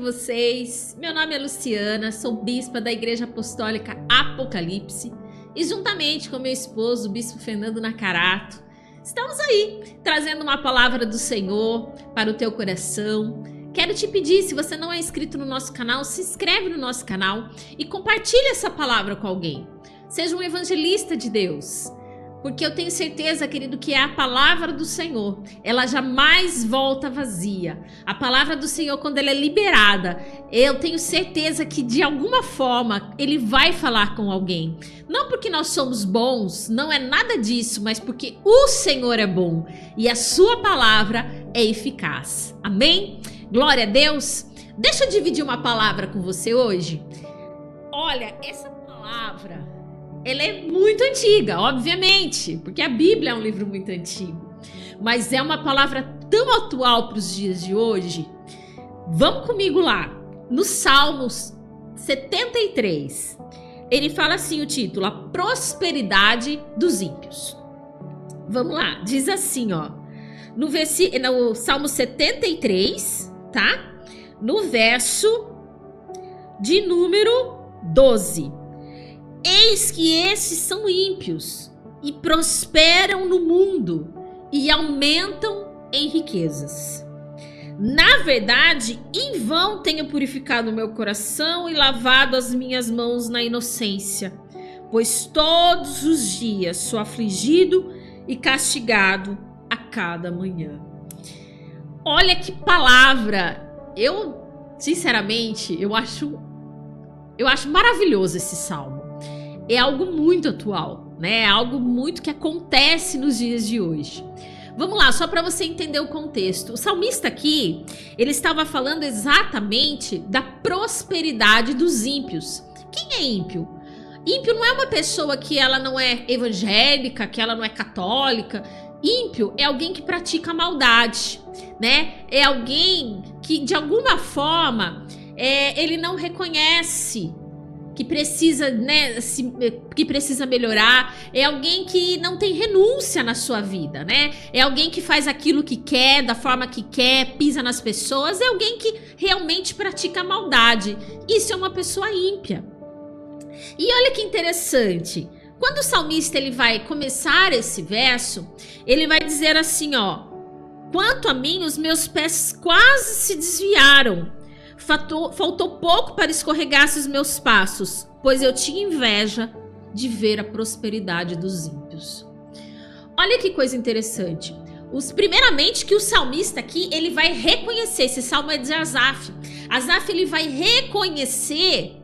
vocês? Meu nome é Luciana, sou bispa da Igreja Apostólica Apocalipse e juntamente com meu esposo, o bispo Fernando Nakarato, estamos aí trazendo uma palavra do Senhor para o teu coração. Quero te pedir, se você não é inscrito no nosso canal, se inscreve no nosso canal e compartilhe essa palavra com alguém. Seja um evangelista de Deus. Porque eu tenho certeza, querido, que é a palavra do Senhor. Ela jamais volta vazia. A palavra do Senhor, quando ela é liberada, eu tenho certeza que de alguma forma Ele vai falar com alguém. Não porque nós somos bons, não é nada disso, mas porque o Senhor é bom e a sua palavra é eficaz. Amém? Glória a Deus. Deixa eu dividir uma palavra com você hoje. Olha, essa palavra... ela é muito antiga, obviamente, porque a Bíblia é um livro muito antigo. Mas é uma palavra tão atual para os dias de hoje. Vamos comigo lá, no Salmos 73. Ele fala assim o título, a prosperidade dos ímpios. Vamos lá, diz assim, ó. No Salmo 73, tá? No verso de número 12. Eis que esses são ímpios e prosperam no mundo e aumentam em riquezas. Na verdade, em vão tenho purificado o meu coração e lavado as minhas mãos na inocência, pois todos os dias sou afligido e castigado a cada manhã. Olha que palavra! Eu, sinceramente, eu acho maravilhoso esse salmo. É algo muito atual, né? É algo muito que acontece nos dias de hoje. Vamos lá, só para você entender o contexto. O salmista aqui, ele estava falando exatamente da prosperidade dos ímpios. Quem é ímpio? Ímpio não é uma pessoa que ela não é evangélica, que ela não é católica. Ímpio é alguém que pratica maldade, né? É alguém que, de alguma forma, ele não reconhece que precisa, né, que precisa melhorar, é alguém que não tem renúncia na sua vida, né? É alguém que faz aquilo que quer, da forma que quer, pisa nas pessoas, é alguém que realmente pratica maldade. Isso é uma pessoa ímpia. E olha que interessante, quando o salmista ele vai começar esse verso, ele vai dizer assim, ó: quanto a mim, os meus pés quase se desviaram. Faltou pouco para escorregasse os meus passos, pois eu tinha inveja de ver a prosperidade dos ímpios. Olha que coisa interessante. Primeiramente que o salmista aqui, ele vai reconhecer, esse salmo é de Asaf. Asaf, ele vai reconhecer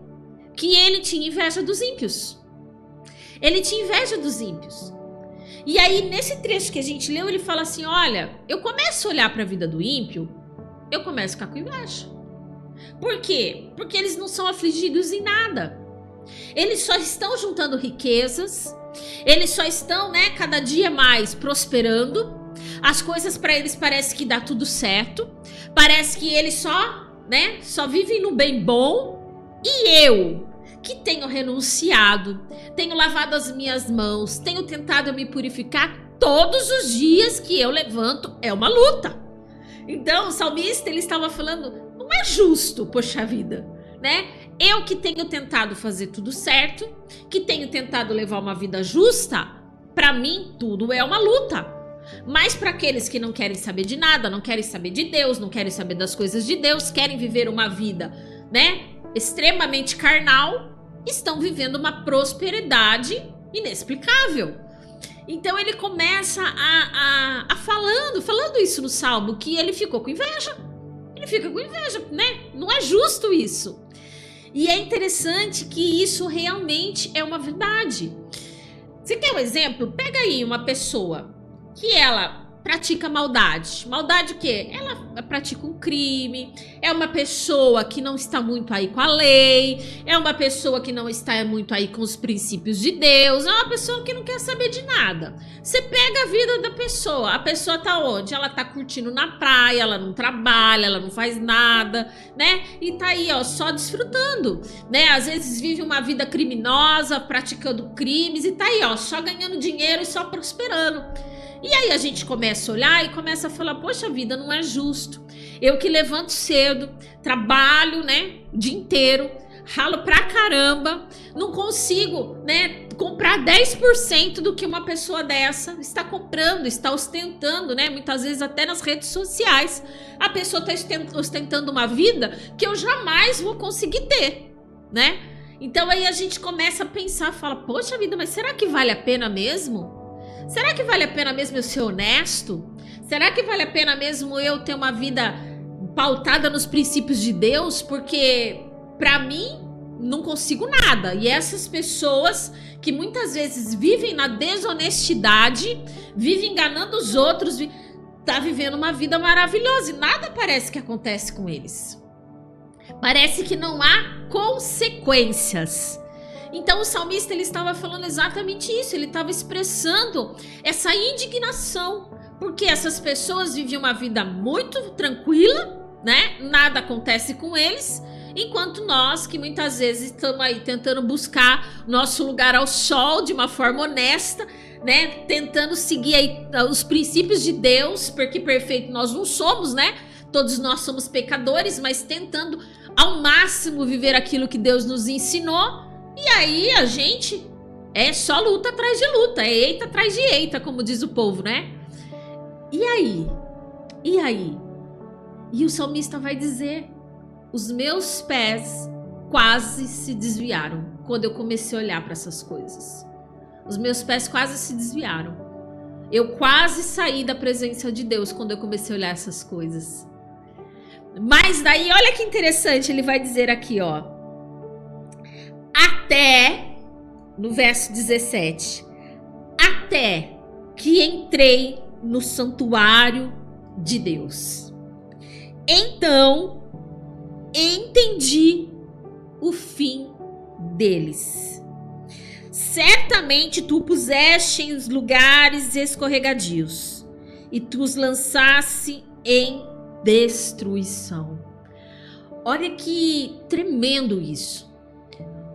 que ele tinha inveja dos ímpios. Ele tinha inveja dos ímpios. E aí, nesse trecho que a gente leu, ele fala assim, olha, eu começo a olhar para a vida do ímpio, eu começo a ficar com inveja. Por quê? Porque eles não são afligidos em nada. Eles só estão juntando riquezas. Eles só estão, né, cada dia mais prosperando. As coisas para eles parece que dá tudo certo. Parece que eles só vivem no bem bom. E eu, que tenho renunciado, tenho lavado as minhas mãos, tenho tentado me purificar, todos os dias que eu levanto é uma luta. Então o salmista, ele estava falando, não é justo, poxa vida, né? Eu que tenho tentado fazer tudo certo, que tenho tentado levar uma vida justa, para mim tudo é uma luta. Mas para aqueles que não querem saber de nada, não querem saber de Deus, não querem saber das coisas de Deus, querem viver uma vida, né, extremamente carnal, estão vivendo uma prosperidade inexplicável. Então ele começa falando isso no Salmo, que ele ficou com inveja. Ele fica com inveja, né? Não é justo isso. E é interessante que isso realmente é uma verdade. Você quer um exemplo? Pega aí uma pessoa que ela pratica maldade. Maldade o quê? Ela pratica um crime, é uma pessoa que não está muito aí com a lei, é uma pessoa que não está muito aí com os princípios de Deus, é uma pessoa que não quer saber de nada. Você pega a vida da pessoa, a pessoa tá onde? Ela tá curtindo na praia, ela não trabalha, ela não faz nada, né? E tá aí, ó, só desfrutando, né? Às vezes vive uma vida criminosa, praticando crimes e tá aí, ó, só ganhando dinheiro e só prosperando. E aí a gente começa a olhar e começa a falar, poxa vida, não é justo. Eu que levanto cedo, trabalho, né, o dia inteiro, ralo pra caramba, não consigo, né, comprar 10% do que uma pessoa dessa está comprando, está ostentando, né? Muitas vezes até nas redes sociais. A pessoa está ostentando uma vida que eu jamais vou conseguir ter, né? Então aí a gente começa a pensar, fala, poxa vida, mas será que vale a pena mesmo? Será que vale a pena mesmo eu ser honesto? Será que vale a pena mesmo eu ter uma vida pautada nos princípios de Deus? Porque pra mim não consigo nada. E essas pessoas que muitas vezes vivem na desonestidade, vivem enganando os outros, tá vivendo uma vida maravilhosa e nada parece que acontece com eles. Parece que não há consequências. Então o salmista, ele estava falando exatamente isso, ele estava expressando essa indignação, porque essas pessoas viviam uma vida muito tranquila, né? Nada acontece com eles, enquanto nós, que muitas vezes estamos aí tentando buscar nosso lugar ao sol de uma forma honesta, né? Tentando seguir aí os princípios de Deus, porque perfeito nós não somos, né? Todos nós somos pecadores, mas tentando ao máximo viver aquilo que Deus nos ensinou. E aí a gente é só luta atrás de luta, é eita atrás de eita, como diz o povo, né? E aí? E aí? E o salmista vai dizer: os meus pés quase se desviaram quando eu comecei a olhar para essas coisas. Os meus pés quase se desviaram. Eu quase saí da presença de Deus quando eu comecei a olhar essas coisas. Mas daí, olha que interessante, ele vai dizer aqui, ó. Até, no verso 17, até que entrei no santuário de Deus. Então, entendi o fim deles. Certamente tu puseste em lugares escorregadios e tu os lançaste em destruição. Olha que tremendo isso.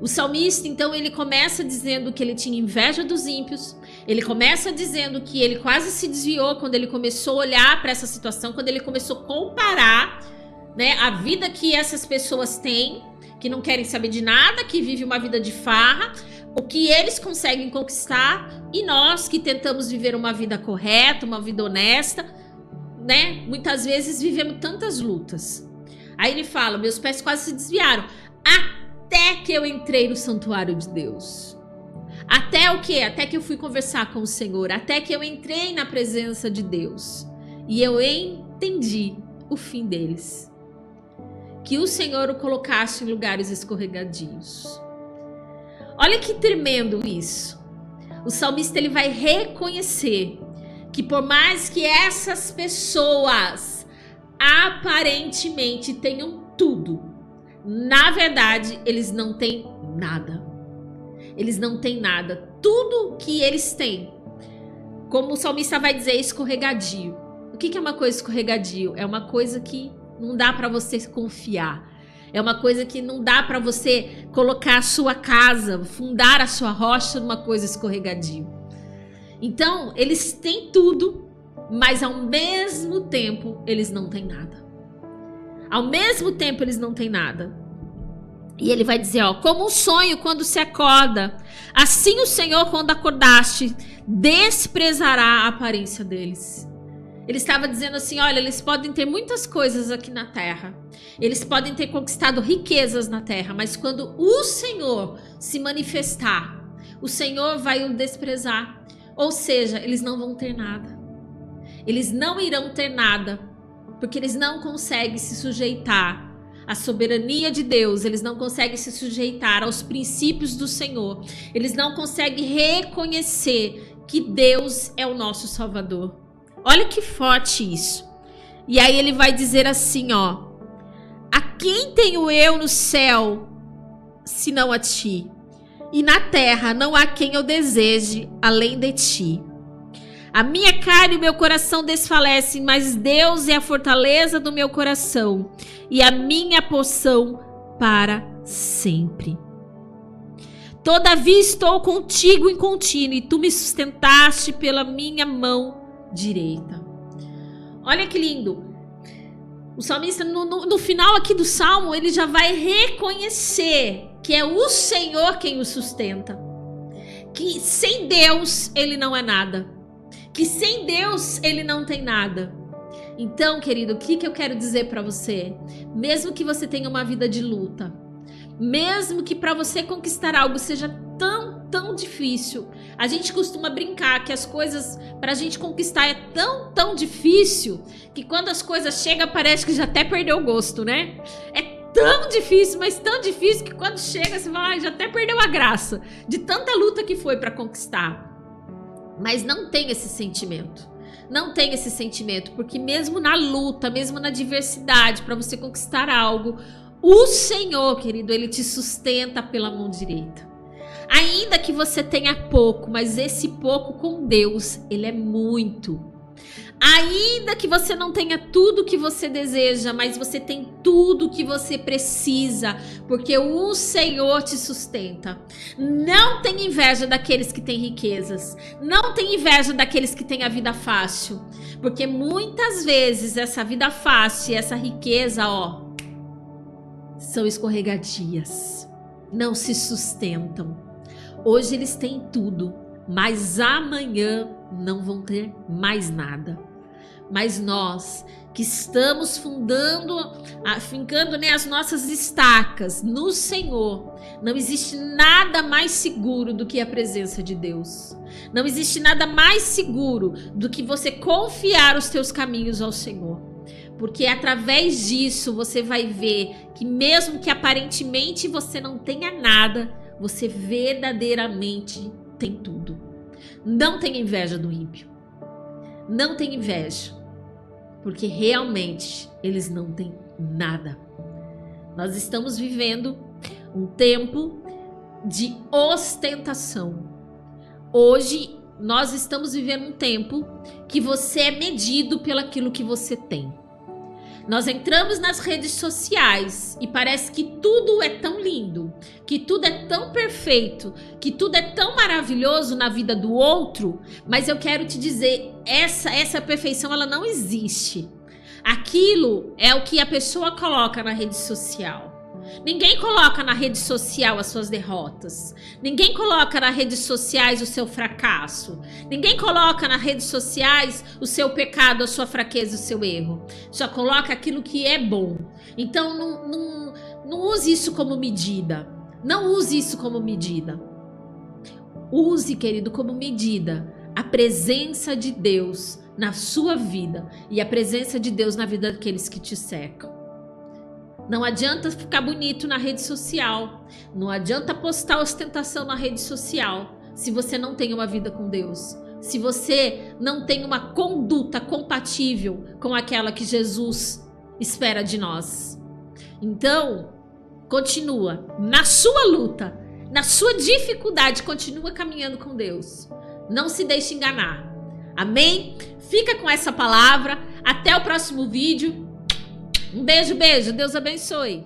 O salmista, então, ele começa dizendo que ele tinha inveja dos ímpios. Ele começa dizendo que ele quase se desviou quando ele começou a olhar para essa situação, quando ele começou a comparar, né, a vida que essas pessoas têm, que não querem saber de nada, que vivem uma vida de farra, o que eles conseguem conquistar, e nós que tentamos viver uma vida correta, uma vida honesta, né? Muitas vezes vivemos tantas lutas. Aí ele fala: meus pés quase se desviaram, até que eu entrei no santuário de Deus. Até o quê? Até que eu fui conversar com o Senhor, até que eu entrei na presença de Deus e eu entendi o fim deles. Que o Senhor o colocasse em lugares escorregadios. Olha que tremendo isso. O salmista, ele vai reconhecer que por mais que essas pessoas aparentemente tenham tudo, na verdade eles não têm nada. Eles não têm nada. Tudo que eles têm, como o salmista vai dizer, escorregadio. O que é uma coisa escorregadio? É uma coisa que não dá para você confiar. É uma coisa que não dá para você colocar a sua casa, fundar a sua rocha numa coisa escorregadio. Então, eles têm tudo, mas ao mesmo tempo eles não têm nada. Ao mesmo tempo eles não têm nada. E ele vai dizer, ó, como um sonho quando se acorda, assim o Senhor, quando acordaste, desprezará a aparência deles. Ele estava dizendo assim, olha, eles podem ter muitas coisas aqui na terra, eles podem ter conquistado riquezas na terra, mas quando o Senhor se manifestar, o Senhor vai o desprezar. Ou seja, eles não vão ter nada. Eles não irão ter nada, porque eles não conseguem se sujeitar à soberania de Deus, eles não conseguem se sujeitar aos princípios do Senhor, eles não conseguem reconhecer que Deus é o nosso Salvador. Olha que forte isso. E aí ele vai dizer assim, ó: a quem tenho eu no céu, senão a ti? E na terra não há quem eu deseje além de ti. A minha carne e o meu coração desfalecem, mas Deus é a fortaleza do meu coração e a minha porção para sempre. Todavia estou contigo em contínuo, e tu me sustentaste pela minha mão direita. Olha que lindo. O salmista, no final aqui do salmo, ele já vai reconhecer que é o Senhor quem o sustenta. Que sem Deus ele não é nada. Que sem Deus ele não tem nada. Então, querido, o que eu quero dizer para você? Mesmo que você tenha uma vida de luta, mesmo que para você conquistar algo seja tão difícil, a gente costuma brincar que as coisas pra gente conquistar é tão difícil que quando as coisas chegam parece que já até perdeu o gosto, né? É tão difícil, mas tão difícil que quando chega você fala, já até perdeu a graça de tanta luta que foi pra conquistar. Mas não tem esse sentimento. Não tem esse sentimento, porque mesmo na luta, mesmo na adversidade, pra você conquistar algo, o Senhor, querido, ele te sustenta pela mão direita. Ainda que você tenha pouco, mas esse pouco com Deus, ele é muito. Ainda que você não tenha tudo que você deseja, mas você tem tudo que você precisa, porque o Senhor te sustenta. Não tem inveja daqueles que têm riquezas. Não tem inveja daqueles que têm a vida fácil. Porque muitas vezes essa vida fácil e essa riqueza, são escorregadias. Não se sustentam. Hoje eles têm tudo, mas amanhã não vão ter mais nada. Mas nós que estamos fincando as nossas estacas no Senhor, não existe nada mais seguro do que a presença de Deus. Não existe nada mais seguro do que você confiar os teus caminhos ao Senhor. Porque através disso você vai ver que mesmo que aparentemente você não tenha nada, você verdadeiramente tem tudo. Não tenha inveja do ímpio. Não tenha inveja. Porque realmente eles não têm nada. Nós estamos vivendo um tempo de ostentação. Hoje nós estamos vivendo um tempo que você é medido pelaquilo que você tem. Nós entramos nas redes sociais e parece que tudo é tão lindo, que tudo é tão perfeito, que tudo é tão maravilhoso na vida do outro, mas eu quero te dizer, essa perfeição ela não existe. Aquilo é o que a pessoa coloca na rede social. Ninguém coloca na rede social as suas derrotas. Ninguém coloca nas redes sociais o seu fracasso. Ninguém coloca nas redes sociais o seu pecado, a sua fraqueza, o seu erro. Só coloca aquilo que é bom. Então não use isso como medida. Não use isso como medida. Use, querido, como medida a presença de Deus na sua vida e a presença de Deus na vida daqueles que te cercam. Não adianta ficar bonito na rede social. Não adianta postar ostentação na rede social se você não tem uma vida com Deus. Se você não tem uma conduta compatível com aquela que Jesus espera de nós. Então, continua na sua luta, na sua dificuldade, continua caminhando com Deus. Não se deixe enganar. Amém? Fica com essa palavra. Até o próximo vídeo. Um beijo, Deus abençoe.